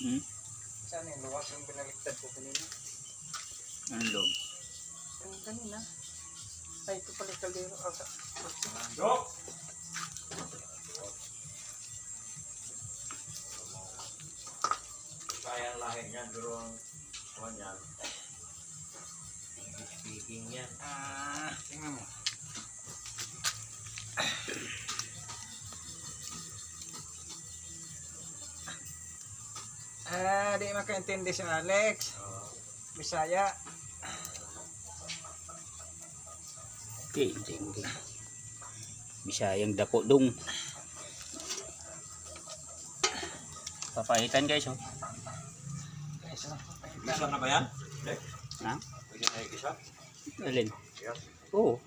Saan yung luwas yung binaligtad ko kanina? Anong loob? Yung kanina. Ay, ito pala yung kaldero. Dok! Sayang lahi niyan, pero ang kuhan yan. Speaking yan. Tingnan mo. Di makaintindi si Alex. Bisaya. Okay, hindi. Bisayang dako dong. Papahitan guys, oh. Isa na ba yan? Ha? Pwede na yung isa? Alin? Yes. Oo.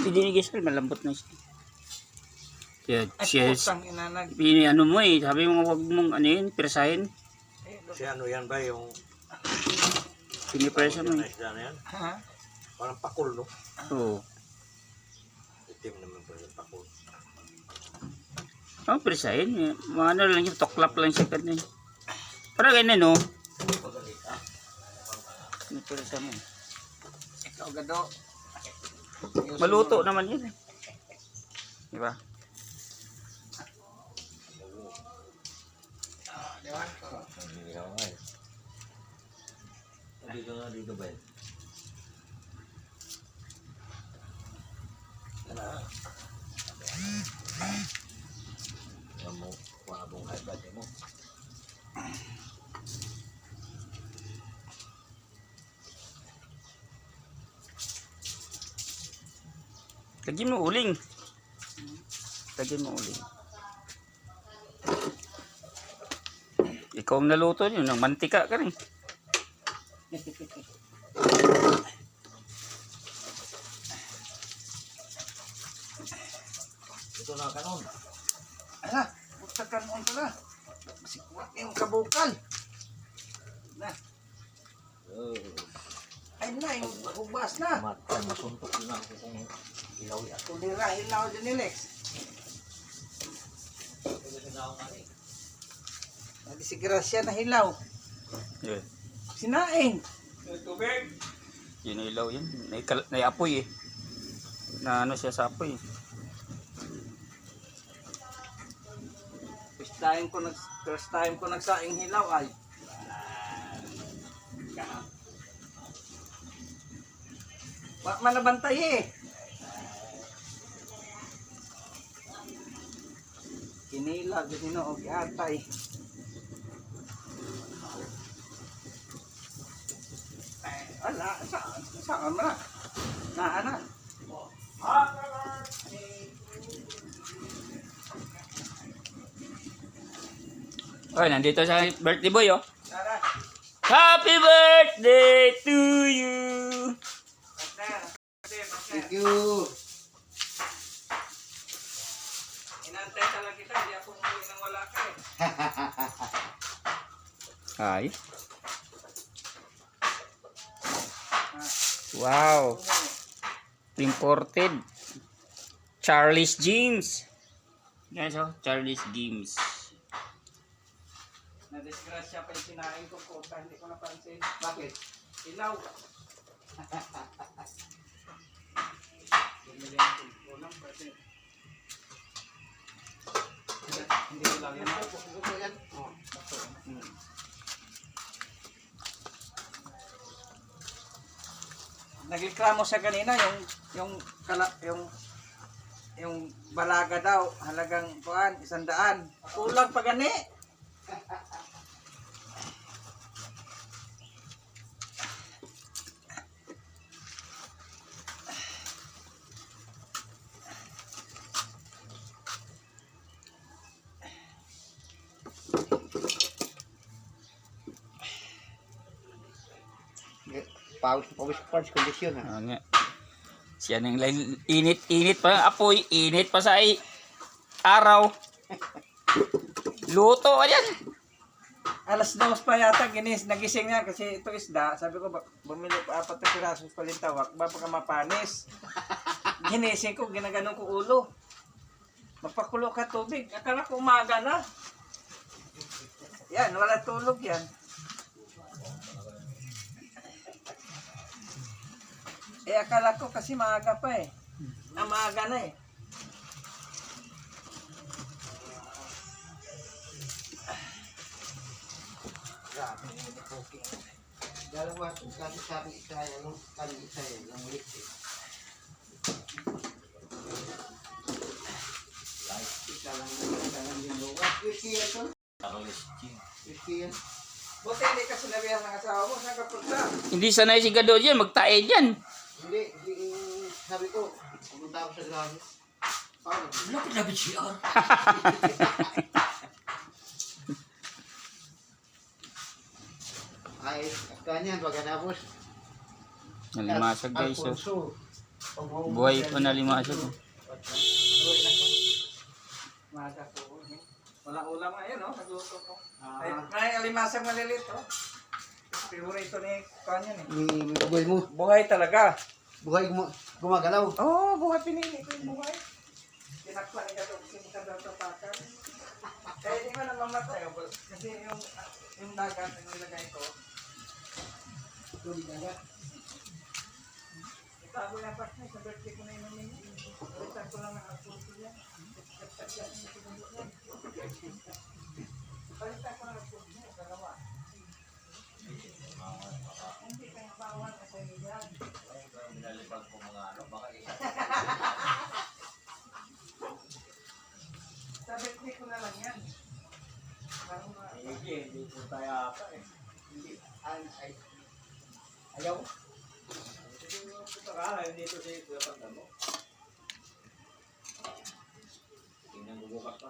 Hindi ni Giselle, malambot na siya. Kaya Ay, siya, putang inanag. ano mo eh, sabi mo wag mong ano yun, persahin. Si ano yan ba yung... Pinipresa mo eh. Isda na yan? Ha? Parang pakul, no? Oo. Itim naman pa yung pakul. Oh, persahin. Ano lang yung toklap lang siya kanina. Parang ganyan, no? Pinipresa mo. Ikaw gado. Maluto naman yun eh. Diba? Diba? Hindi ka nga eh. Dito nga dito ba yun? Ano mo, wabong high blood mo. Lagyan mo uling. Lagyan mo uling. Ikaw ang naluto yun. Ng mantika ka rin. Ito na kanon. Ala, buktakan mo pala. Masikuwat yung kabukal. Na. Oh, Ay na, yung ubas na. matay, masuntok yun ako kung ilaw yan. Tulira, hilaw din ni Lex. Ito sinaw nga rin. Hindi si Gracia na hilaw. Yun. Sinain. Tubig! Yun ang ilaw yun. Naiapoy eh. Na ano siya sa apoy eh. First time ko nagsaing hilaw ay. Wak man nabantay eh. Kinila, ginoo, giatay. Ala, saan mo na? Ana. Okay, nandito sa birthday boy oh. Tara. Happy birthday to you! Thank you. Inantay talaga kita, hindi ako umuwi nang wala ka eh. Ay. Wow. Imported. Charlie's Jeans. Guys, oh, Charlie's Jeans. Nadisgrasya pa yung sinain ko po, hindi ko napansin. Bakit? Ilaw. Bumili ako ng ulam kasi hindi ilaw yan. Oh, bato. Nagreklamo siya kanina yung balaga daw halagang kuan 100. Kulang pa gani. Pawis kondisyon ha. Oo nga. Siya nang init pa ang apoy, init pa sa araw. Luto ka yan. Alas 2 pa yata nagising niya kasi ito isda. Sabi ko bumili pa 4 na pirasong palintawak baka ka mapanis. Ginising ko, ginaganon ko ulo. Magpakulo ka tubig. Akala ko umaga na. Yan, wala tulog yan. Akala ko kasi maaga pa eh. Maaga na eh. Grabe. Okay. Dalawa, kasi sabi isa yan, kali isa yan, ng ulit eh. Isa lang yung luwa. Whiskey yan to? Whiskey yan. Buti hindi ka sinabihan ng asawa mo, saan ka punta? Hindi sanay si Gado dyan, magtae dyan. Hindi, sabi ko, pumunta ako sa grabe. Paano? Lapit-lapit siya. Ay, kanyan, pagkatapos. Nalimasag guys. Oh. Alfonso. Buhay pa nalimasag. Oh. Maaga po. Walang ulam ngayon, no? Nagluto ko. Ay, may alimasag malilit, oh. Favorito ni Kanyan eh. Ni buhay mo. Buhay talaga. Buhay gumagalaw. Oo, oh, buhay pinili ko yung buhay. Tinakpan ni Gato kasi mukha daw tapakan. Kaya hindi ko na mamatay. Oh, kasi yung dagat na nilagay ko. Yung dagat. Itago na pa sa birthday ko na inumin. Balitan ko lang ang alcohol ko yan. Balitan ko lang ang alcohol niya. Dalawa. Hindi kaya bawal kasi yan. Binalipag ko mga ano, baka isa. Sa birthday ko na lang yan. Parang Hindi po tayo apa eh. hindi. Ayaw. Dito sa ito, pagka mo. Tingnan bubukas pa.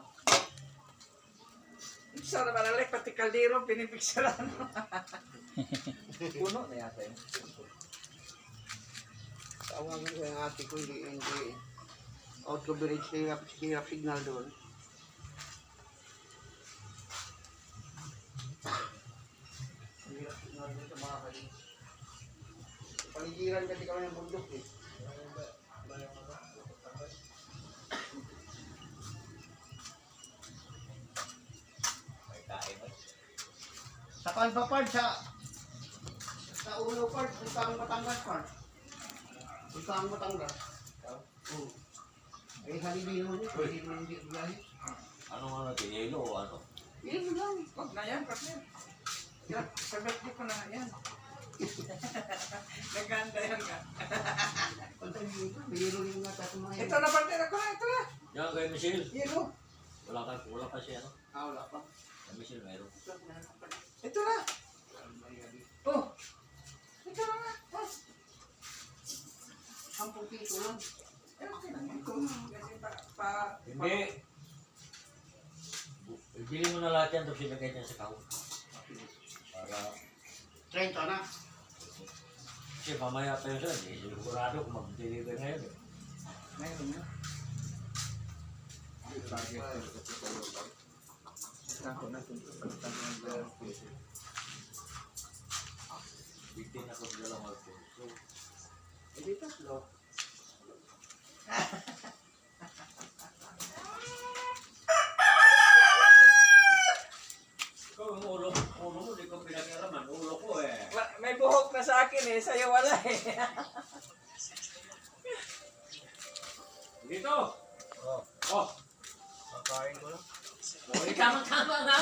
Isa na malalik, pati kaldero, pinipiksaran. Puno na yata yun. Tawagan ko yung ate ko, hindi. Out coverage, hirap signal doon. Hirap signal doon sa mga kali. Paligiran kasi kami ng bundok eh. May kain mo. Sa Kalba Park, sa Ulo Park, punta ang Batangas Park. Punta ang Batangas. Oo. Ay, halibino niya, pwede mo hindi biyahe. Ano nga natin, yelo o ano? Yun lang. Huwag na yan, partner. Yan, sa birthday ko na yan. Naganda yan nga. Punta dito, mayroon yung nga tayo mga Ito na, partner, ako na, ito na. Yan kay Michelle. Yelo. Wala pa siya, no? wala pa. Kay Michelle mayroon. Ito na. Oh. Ito na nga. Oh. Ang puti ito lang. Okay lang yan. Kasi Hindi. Ibili mo na lahat yan, tapos ilagay niya sa kahon. Para, 30 na. kasi mamaya pa yun sila, hindi sigurado kung mag-deliver ngayon eh. Mayroon na. Ako na, Bitin ako sa dalawang alcohol. So, hindi tatlo. ikaw yung ulo mo, di ko pinag-araman, ulo ko eh. May buhok na sa akin eh, sa'yo wala eh. Dito! Oh! Kakain ko lang. Oh, tama-tama na!